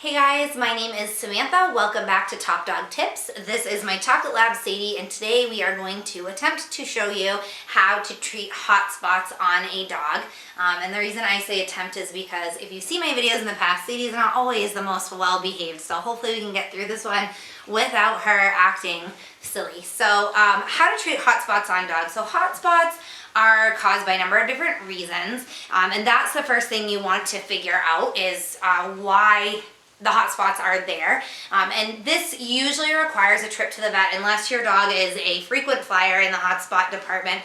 Hey guys, my name is Samantha. Welcome back to Top Dog Tips. This is my chocolate lab Sadie, and today we are going to attempt to show you how to treat hot spots on a dog. And the reason I say attempt is because if you see my videos in the past, Sadie's not always the most well-behaved, so hopefully we can get through this one without her acting silly. So how to treat hot spots on dogs. So hot spots are caused by a number of different reasons, and that's the first thing you want to figure out is why the hot spots are there. And this usually requires a trip to the vet unless your dog is a frequent flyer in the hot spot department.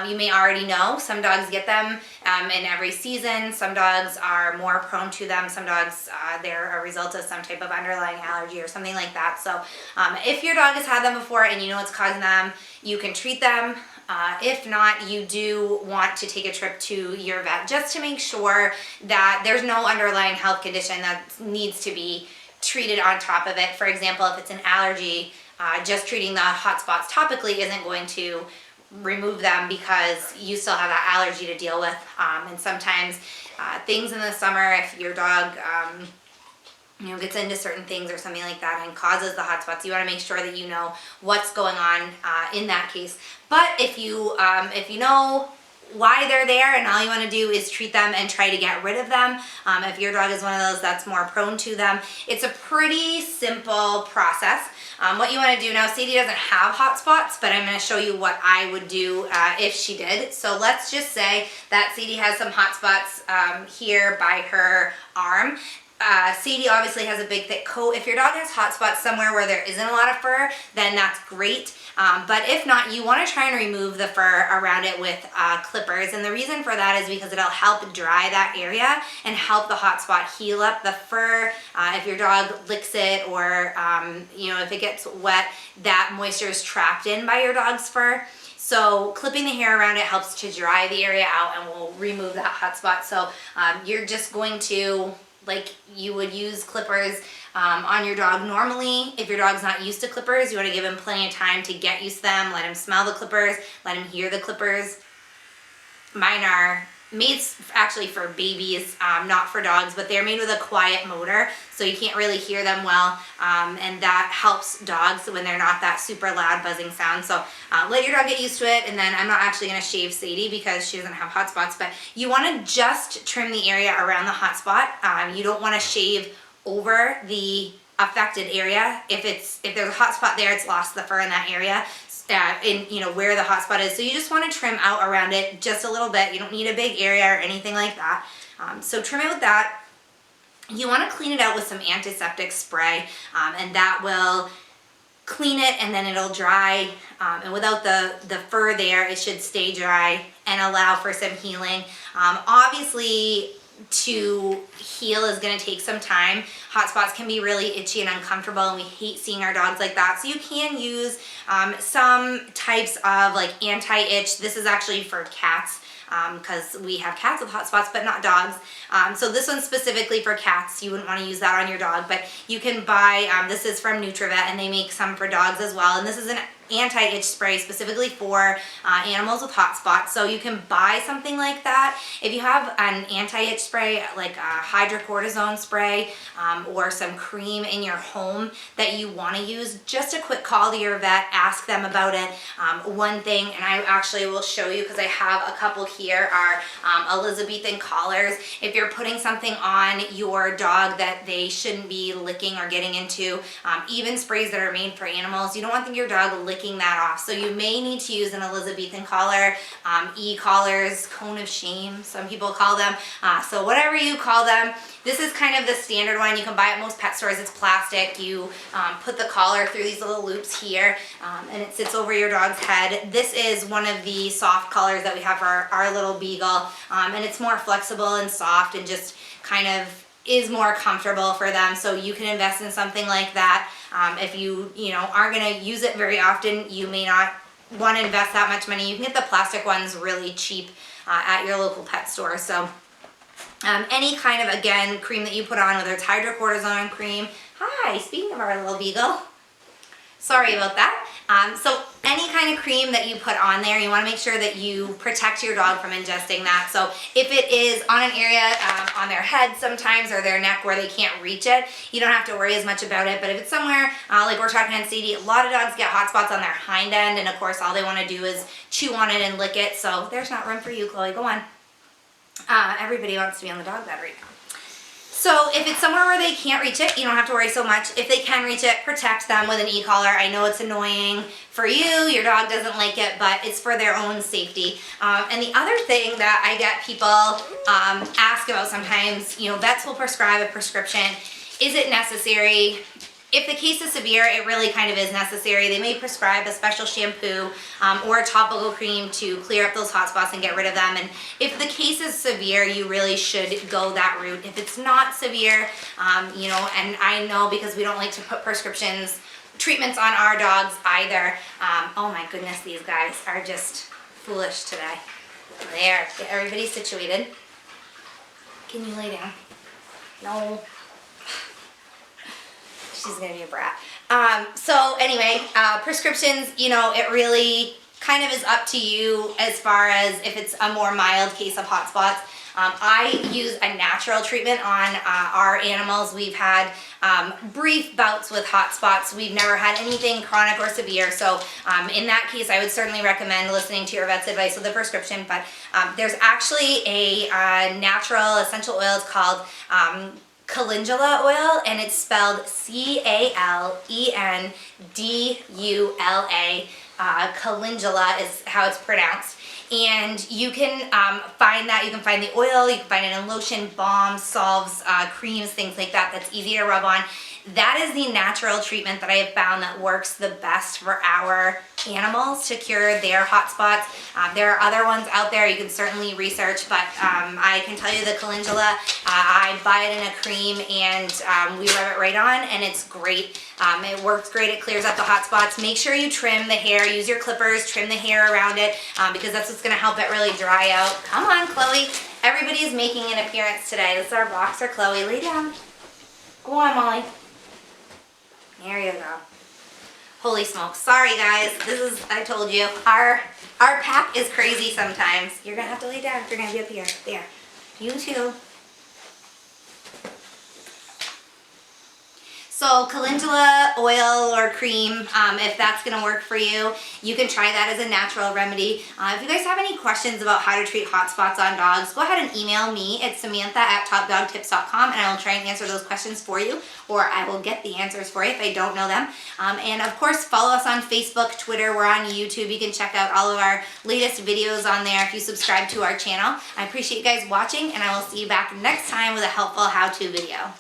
You may already know some dogs get them in every season. Some dogs are more prone to them. Some dogs, they're a result of some type of underlying allergy or something like that. So if your dog has had them before and you know what's causing them, you can treat them. If not, you do want to take a trip to your vet just to make sure that there's no underlying health condition that needs to be treated on top of it. For example, if it's an allergy, just treating the hot spots topically isn't going to remove them because you still have that allergy to deal with. And sometimes things in the summer, if your dog gets into certain things or something like that and causes the hot spots, you want to make sure that you know what's going on in that case. But if you know why they're there and all you want to do is treat them and try to get rid of them, if your dog is one of those that's more prone to them, it's a pretty simple process. What you want to do now, Sadie doesn't have hot spots, but I'm going to show you what I would do if she did. So let's just say that Sadie has some hot spots here by her arm. Sadie obviously has a big thick coat. If your dog has hot spots somewhere where there isn't a lot of fur, then that's great. But if not, you want to try and remove the fur around it with clippers. And the reason for that is because it'll help dry that area and help the hot spot heal up. The fur, if your dog licks it or if it gets wet, that moisture is trapped in by your dog's fur. So clipping the hair around it helps to dry the area out and will remove that hot spot. So you're just going to, like you would use clippers on your dog normally. If your dog's not used to clippers, you want to give him plenty of time to get used to them. Let him smell the clippers, let him hear the clippers. Mine are made actually for babies, not for dogs, but they're made with a quiet motor, so you can't really hear them well, and that helps dogs when they're not that super loud buzzing sound. So let your dog get used to it, and then I'm not actually going to shave Sadie because she doesn't have hot spots, but you want to just trim the area around the hot spot. You don't want to shave over the affected area. If there's a hot spot there, it's lost the fur in that area. Where the hot spot is. So you just want to trim out around it just a little bit. You don't need a big area or anything like that. So trim it with that. You want to clean it out with some antiseptic spray, and that will clean it and then it'll dry. And without the fur there, it should stay dry and allow for some healing. Obviously, to heal is going to take some time. Hot spots can be really itchy and uncomfortable, and we hate seeing our dogs like that. So you can use some types of like anti-itch. This is actually for cats because we have cats with hot spots, but not dogs. So this one's specifically for cats. You wouldn't want to use that on your dog, but you can buy, this is from Nutravet, and they make some for dogs as well. And this is an anti-itch spray specifically for animals with hot spots. So you can buy something like that. If you have an anti-itch spray, like a hydrocortisone spray or some cream in your home that you want to use, just a quick call to your vet, ask them about it. One thing, and I actually will show you because I have a couple here, are Elizabethan Collars. If you're putting something on your dog that they shouldn't be licking or getting into, even sprays that are made for animals, you don't want your dog licking that off. So you may need to use an Elizabethan collar, e-collars, cone of shame, some people call them. So whatever you call them, this is kind of the standard one. You can buy it at most pet stores. It's plastic. You put the collar through these little loops here, and it sits over your dog's head. This is one of the soft collars that we have for our little beagle, and it's more flexible and soft and just kind of is more comfortable for them. So you can invest in something like that. If you aren't going to use it very often, you may not want to invest that much money. You can get the plastic ones really cheap at your local pet store. So any kind of, again, cream that you put on, whether it's hydrocortisone cream. Hi, speaking of our little beagle. Sorry about that. So any kind of cream that you put on there, you want to make sure that you protect your dog from ingesting that. So if it is on an area on their head sometimes or their neck where they can't reach it, you don't have to worry as much about it. But if it's somewhere like we're talking on Sadie, a lot of dogs get hot spots on their hind end, and of course all they want to do is chew on it and lick it. So there's not room for you, Chloe. Go on. Everybody wants to be on the dog bed right now. So if it's somewhere where they can't reach it, you don't have to worry so much. If they can reach it, protect them with an e-collar. I know it's annoying for you, your dog doesn't like it, but it's for their own safety. And the other thing that I get people ask about sometimes, vets will prescribe a prescription. Is it necessary? If the case is severe, it really kind of is necessary. They may prescribe a special shampoo or a topical cream to clear up those hot spots and get rid of them. And if the case is severe, you really should go that route. If it's not severe, and I know because we don't like to put treatments on our dogs either. Oh my goodness, these guys are just foolish today. There, get everybody situated. Can you lay down? No. She's gonna be a brat. So anyway, prescriptions, it really kind of is up to you as far as if it's a more mild case of hot spots. I use a natural treatment on our animals. We've had brief bouts with hot spots. We've never had anything chronic or severe. So in that case, I would certainly recommend listening to your vet's advice with a prescription. But there's actually a natural essential oil. It's called calendula oil, and it's spelled C-A-L-E-N-D-U-L-A. Calendula is how it's pronounced. And you can find that. You can find the oil, you can find it in lotion, balms, salves, creams, things like that. That's easy to rub on. That is the natural treatment that I have found that works the best for our animals to cure their hot spots. There are other ones out there you can certainly research, but I can tell you the calendula, I buy it in a cream and we rub it right on, and it's great. It works great. It clears up the hot spots. Make sure you trim the hair. Use your clippers, trim the hair around it because that's what's going to help it really dry out. Come on, Chloe. Everybody is making an appearance today. This is our boxer, Chloe. Lay down. Go on, Molly. There you go. Holy smokes. Sorry, guys. I told you, our pack is crazy sometimes. You're going to have to lay down if you're going to be up here. There. You too. So calendula oil or cream, if that's going to work for you, you can try that as a natural remedy. If you guys have any questions about how to treat hot spots on dogs, go ahead and email me at Samantha@topdogtips.com, and I will try and answer those questions for you, or I will get the answers for you if I don't know them. And of course, follow us on Facebook, Twitter. We're on YouTube. You can check out all of our latest videos on there if you subscribe to our channel. I appreciate you guys watching, and I will see you back next time with a helpful how-to video.